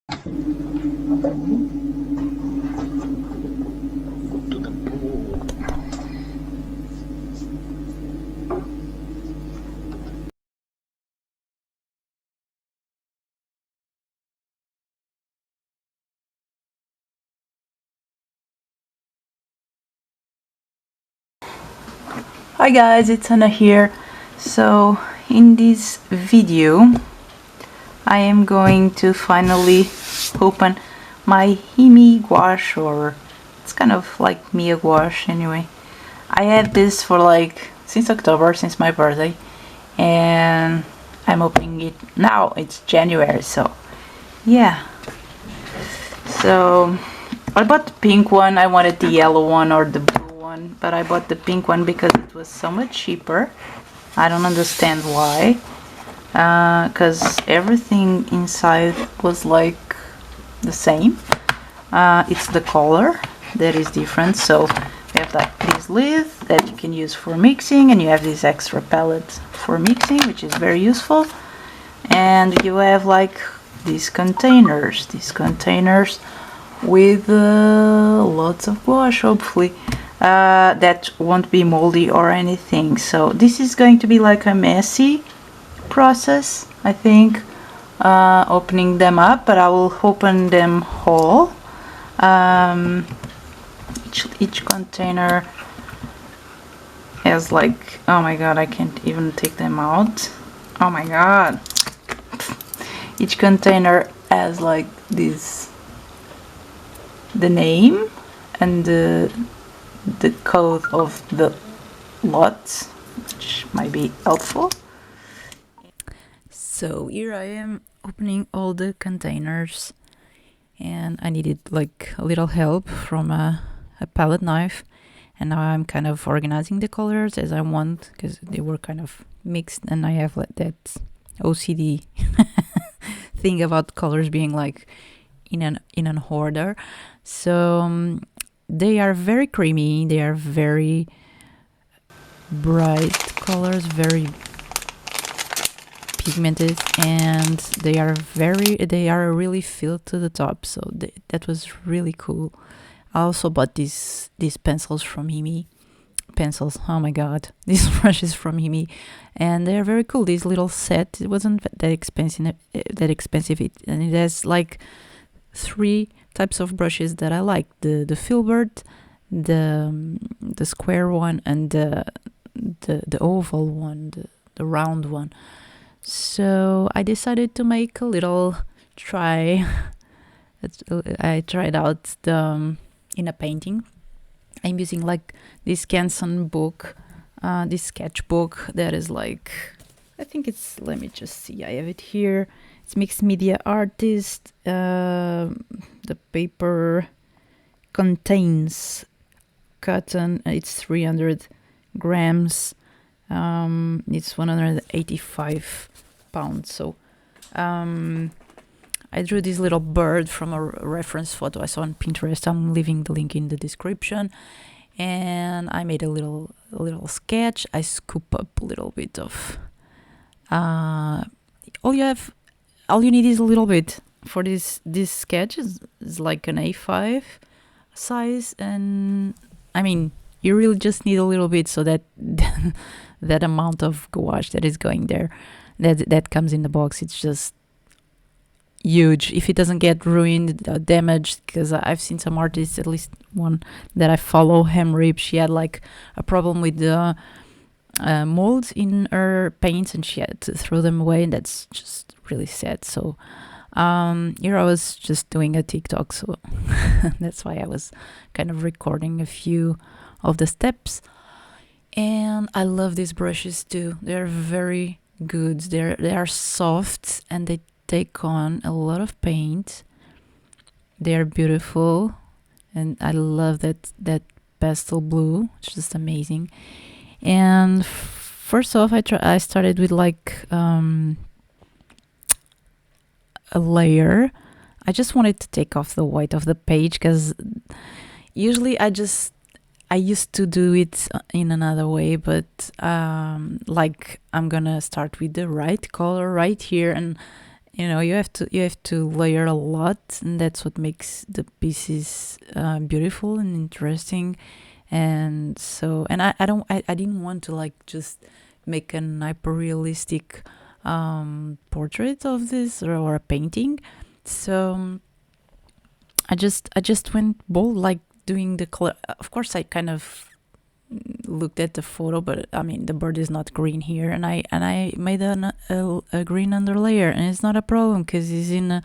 Hi guys, it's Anna here. So in this video I am going to finally open my Himi Gouache, or it's kind of like Mia Gouache anyway. I had this for like since October, since my birthday, and I'm opening it now. It's January, so yeah. So I bought the pink one. I wanted the yellow one or the blue one, but I bought the pink one because it was so much cheaper. I don't understand why, because everything inside was like the same. It's the color that is different. So we have like this lid that you can use for mixing, and you have this extra palette for mixing, which is very useful. And you have like these containers with lots of gouache, hopefully, that won't be moldy or anything. So this is going to be like a messy process, I think, opening them up, but I will open them whole. Each container has like, oh my god, I can't even take them out. Oh my god. Each container has like this, the name and the code of the lot, which might be helpful. So here I am opening all the containers, and I needed like a little help from a palette knife, and now I'm kind of organizing the colors as I want, because they were kind of mixed, and I have like that OCD thing about colors being like in an order. So they are very creamy, they are very bright colors, very pigmented, and they are really filled to the top. So that was really cool. I also bought these pencils from Himi. Pencils, oh my god, these brushes from Himi, and they're very cool. This little set, it wasn't that expensive, and it has like 3 types of brushes that I like: the filbert, the square one, and the oval one, the round one. So I decided to make a little try. I tried out in a painting. I'm using like this Canson book, this sketchbook that is like, I think it's, let me just see, I have it here. It's Mixed Media Artist. The paper contains cotton. It's 300 grams. It's 185 pounds. So I drew this little bird from a reference photo I saw on Pinterest. I'm leaving the link in the description. And I made a little sketch. I scoop up a little bit of all you need is a little bit for this sketch. Is like an A5 size, and I mean, you really just need a little bit, so that that amount of gouache that is going there, that comes in the box, it's just huge. If it doesn't get ruined or damaged, because I've seen some artists, at least one that I follow, Hemrip, she had like a problem with the molds in her paints, and she had to throw them away, and that's just really sad. So here I was just doing a TikTok, so that's why I was kind of recording a few of the steps. And I love these brushes too. They're very good. They are soft, and they take on a lot of paint. They're beautiful, and I love that pastel blue. It's just amazing. And first off, I started with like a layer. I just wanted to take off the white of the page, because usually I used to do it in another way, but like I'm gonna start with the right color right here, and you have to layer a lot, and that's what makes the pieces beautiful and interesting. And so, and I didn't want to like just make an hyper realistic portrait of this, or a painting. So I just went bold, like doing the color. Of course, I kind of looked at the photo, but I mean the bird is not green here, and I made a green underlayer, and it's not a problem because he's in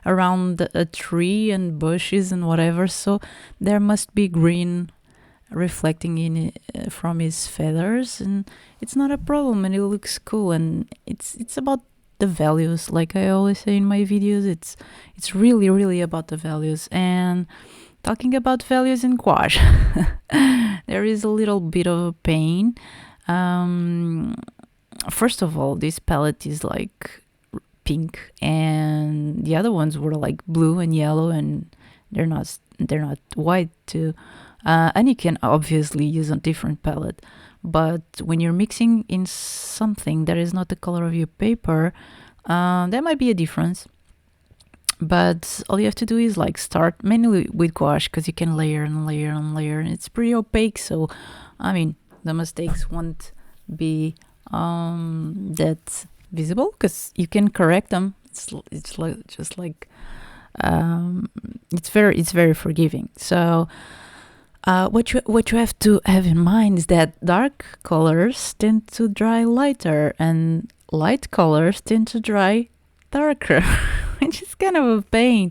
around a tree and bushes and whatever. So there must be green reflecting in from his feathers, and it's not a problem, and it looks cool. And it's about the values, like I always say in my videos. It's really really about the values. And talking about values in gouache, there is a little bit of a pain. um First of all, this palette is like pink, and the other ones were like blue and yellow, and they're not white too. And you can obviously use a different palette, but when you're mixing in something that is not the color of your paper, there might be a difference. But all you have to do is like start mainly with gouache, because you can layer and layer and layer, and it's pretty opaque. So I mean, the mistakes won't be that visible, because you can correct them. It's like just like it's very forgiving. So what you have to have in mind is that dark colors tend to dry lighter, and light colors tend to dry darker, which is kind of a pain.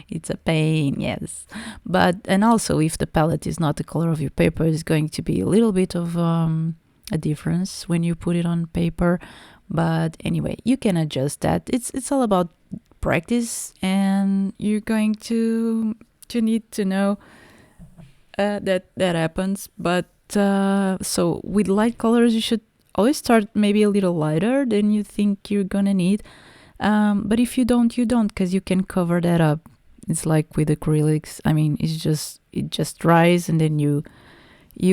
It's a pain, yes. But and also, if the palette is not the color of your paper, it's going to be a little bit of a difference when you put it on paper. But anyway, you can adjust that. It's all about practice, and you're going to need to know that happens. But so with light colors, you should always start maybe a little lighter than you think you're gonna need. But if you don't, you don't, because you can cover that up. It's like with acrylics. I mean, it just dries, and then you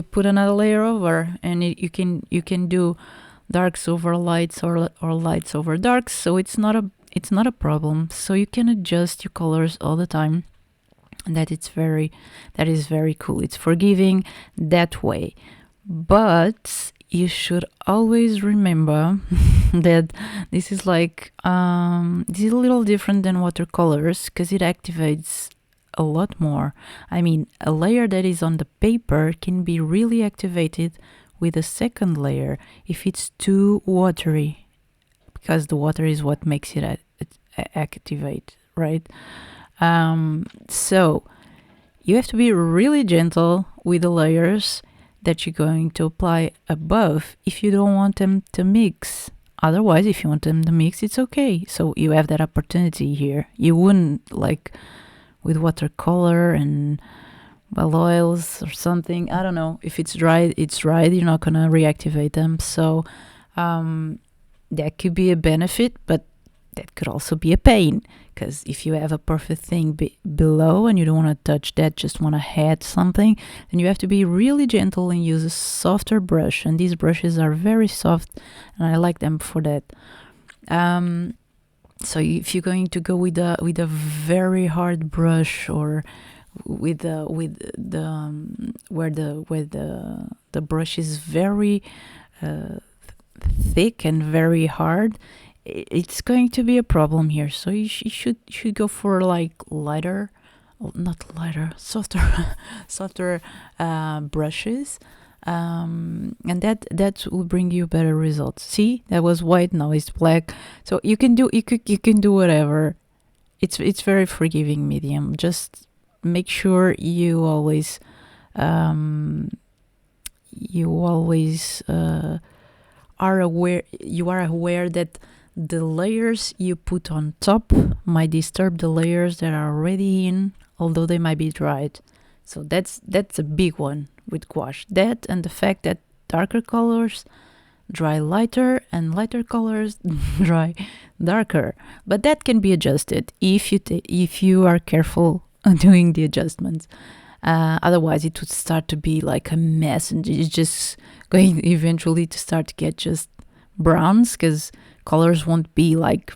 put another layer over, and you can do darks over lights, or lights over darks. So it's not a problem. So you can adjust your colors all the time, and that is very cool. It's forgiving that way. But you should always remember that this is a little different than watercolors, because it activates a lot more. I mean, a layer that is on the paper can be really activated with a second layer if it's too watery, because the water is what makes it activate, right? So you have to be really gentle with the layers that you're going to apply above if you don't want them to mix. Otherwise, if you want them to mix, it's okay. So you have that opportunity here. You wouldn't, like with watercolor and oils or something, I don't know, if it's dry, it's dry. You're not gonna reactivate them. So that could be a benefit, but that could also be a pain, because if you have a perfect thing below and you don't want to touch that, just want to add something, then you have to be really gentle and use a softer brush. And these brushes are very soft, and I like them for that. So if you're going to go with a very hard brush, or with the where the brush is very thick and very hard, it's going to be a problem here. So you should go for like lighter, not lighter, softer brushes, and that will bring you better results. See, that was white, now it's black. So you can do whatever. It's very forgiving medium. Just make sure you always are aware that the layers you put on top might disturb the layers that are already in, although they might be dried. So that's a big one with gouache. That, and the fact that darker colors dry lighter and lighter colors dry darker. But that can be adjusted if you are careful doing the adjustments. Otherwise, it would start to be like a mess, and it's just going eventually to start to get just browns, because colors won't be like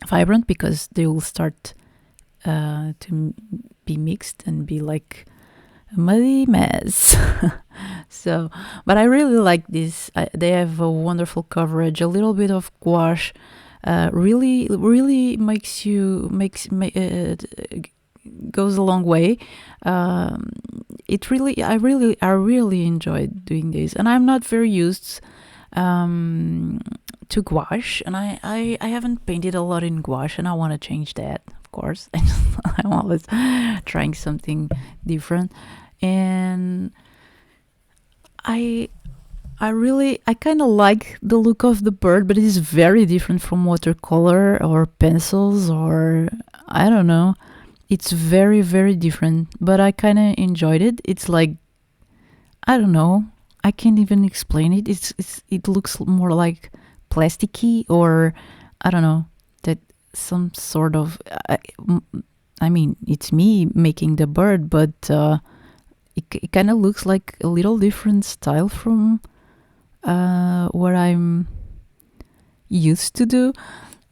vibrant because they will start to be mixed and be like a muddy mess. So, but I really like this. They have a wonderful coverage, a little bit of gouache. Really goes a long way. I really enjoyed doing this, and I'm not very used to gouache, and I haven't painted a lot in gouache, and I want to change that, of course. I'm always trying something different, and I I kind of like the look of the bird, but it is very different from watercolor or pencils, or I don't know. It's very different, but I kind of enjoyed it. It's like, I don't know. I can't even explain it. It looks more like plasticky, or I don't know, that some sort of I mean, it's me making the bird, but it kind of looks like a little different style from what I'm used to do.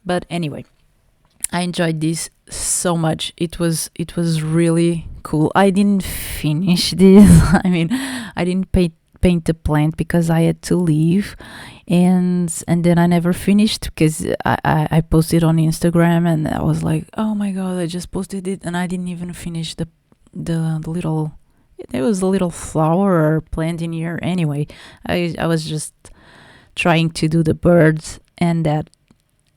But anyway, I enjoyed this so much. It was really cool. I didn't finish this. I mean, I didn't paint the plant because I had to leave, and then I never finished because I posted on Instagram, and I was like, oh my god, I just posted it and I didn't even finish the little. There was a little flower or plant in here. Anyway, I was just trying to do the birds and that,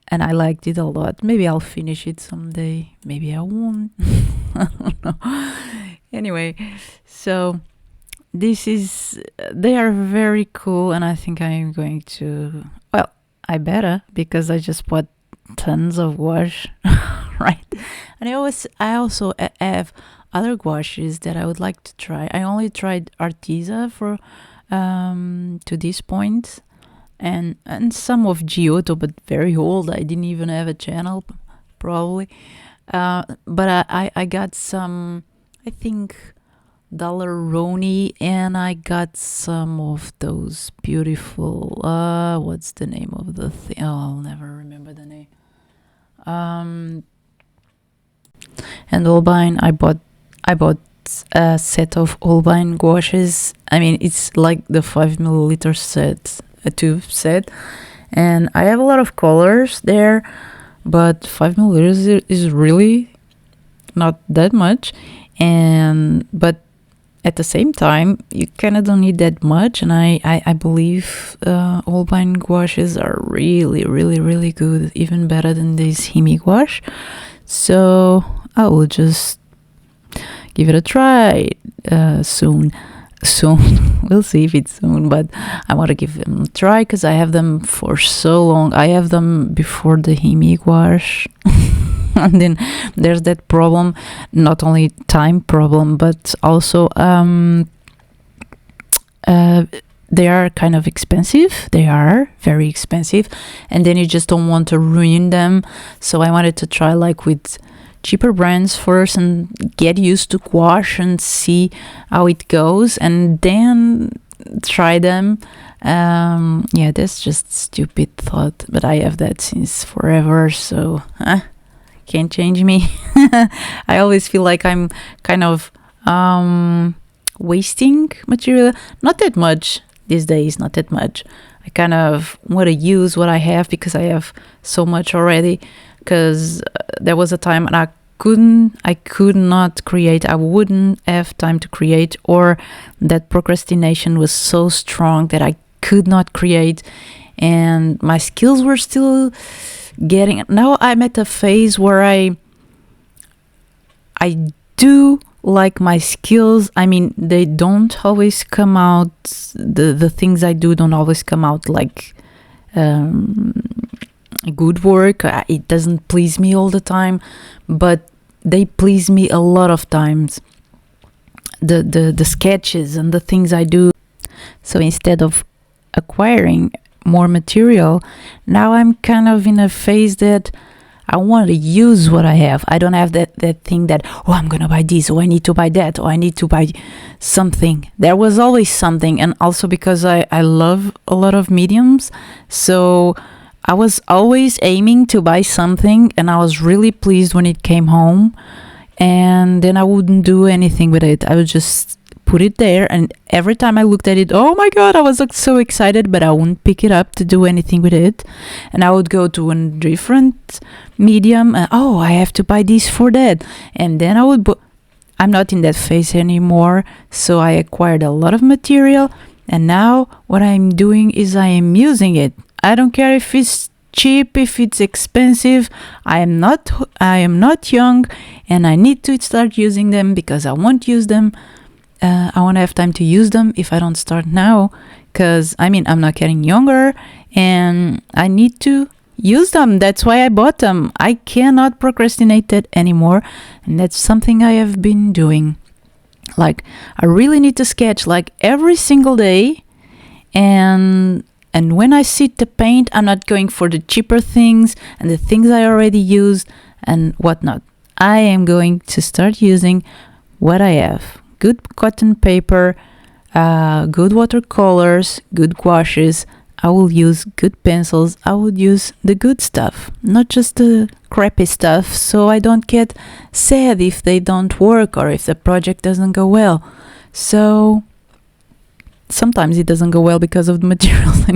and I liked it a lot. Maybe I'll finish it someday. Maybe I won't. I don't know. Anyway, so they are very cool, and I think I'm going to, well, I better, because I just bought tons of gouache, right? And I also have other gouaches that I would like to try. I only tried Arteza for to this point, and some of Giotto, but very old. I didn't even have a channel, probably. But I got some, I think, Dollaroni, and I got some of those beautiful, what's the name of the thing? Oh, I'll never remember the name. And Holbein, I bought a set of Holbein gouaches. I mean, it's like the 5 ml set, a tube set, and I have a lot of colors there, but 5 ml is really not that much, but at the same time, you kind of don't need that much, and I believe Holbein gouaches are really good, even better than this Himi Gouache. So I will just give it a try soon. We'll see if it's soon, but I want to give them a try because I have them for so long. I have them before the Himi Gouache. And then there's that problem, not only time problem, but also they are kind of expensive. They are very expensive, and then you just don't want to ruin them. So I wanted to try like with cheaper brands first and get used to gouache and see how it goes, and then try them. Yeah, that's just stupid thought, but I have that since forever, so can't change me. I always feel like I'm kind of wasting material. Not that much these days, not that much. I kind of want to use what I have because I have so much already. Because there was a time and I could not create. I wouldn't have time to create, or that procrastination was so strong that I could not create, and my skills were still getting. Now I'm at a phase where I do like my skills. I mean, they don't always come out. The things I do don't always come out like good work. It doesn't please me all the time, but they please me a lot of times. The sketches and the things I do. So instead of acquiring more material, now I'm kind of in a phase that I want to use what I have. I don't have that thing that, oh, I'm gonna buy this, or I need to buy that, or I need to buy something. There was always something, and also because I love a lot of mediums, so I was always aiming to buy something, and I was really pleased when it came home. And then I wouldn't do anything with it. I would just put it there, and every time I looked at it, oh my god, I was like so excited, but I wouldn't pick it up to do anything with it. And I would go to a different medium, and oh, I have to buy this for that. And then I would I'm not in that phase anymore, so I acquired a lot of material, and now what I'm doing is I am using it. I don't care if it's cheap, if it's expensive. I am not young, and I need to start using them because I won't use them. I won't have time to use them if I don't start now, because I'm not getting younger, and I need to use them. That's why I bought them. I cannot procrastinate that anymore, and that's something I have been doing. Like, I really need to sketch like every single day, and when I sit to paint, I'm not going for the cheaper things and the things I already used and whatnot. I am going to start using what I have. Good cotton paper, good watercolors, good gouaches. I will use good pencils. I would use the good stuff, not just the crappy stuff, so I don't get sad if they don't work or if the project doesn't go well. So sometimes it doesn't go well because of the materials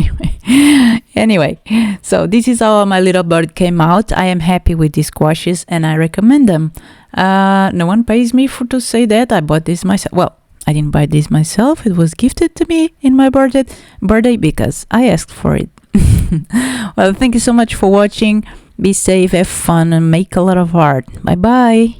anyway. So this is how my little bird came out. I am happy with these gouaches, and I recommend them. No one pays me to say that. I bought this myself. Well, I didn't buy this myself. It was gifted to me in my birthday because I asked for it. Well, thank you so much for watching. Be safe, have fun, and make a lot of art. Bye bye.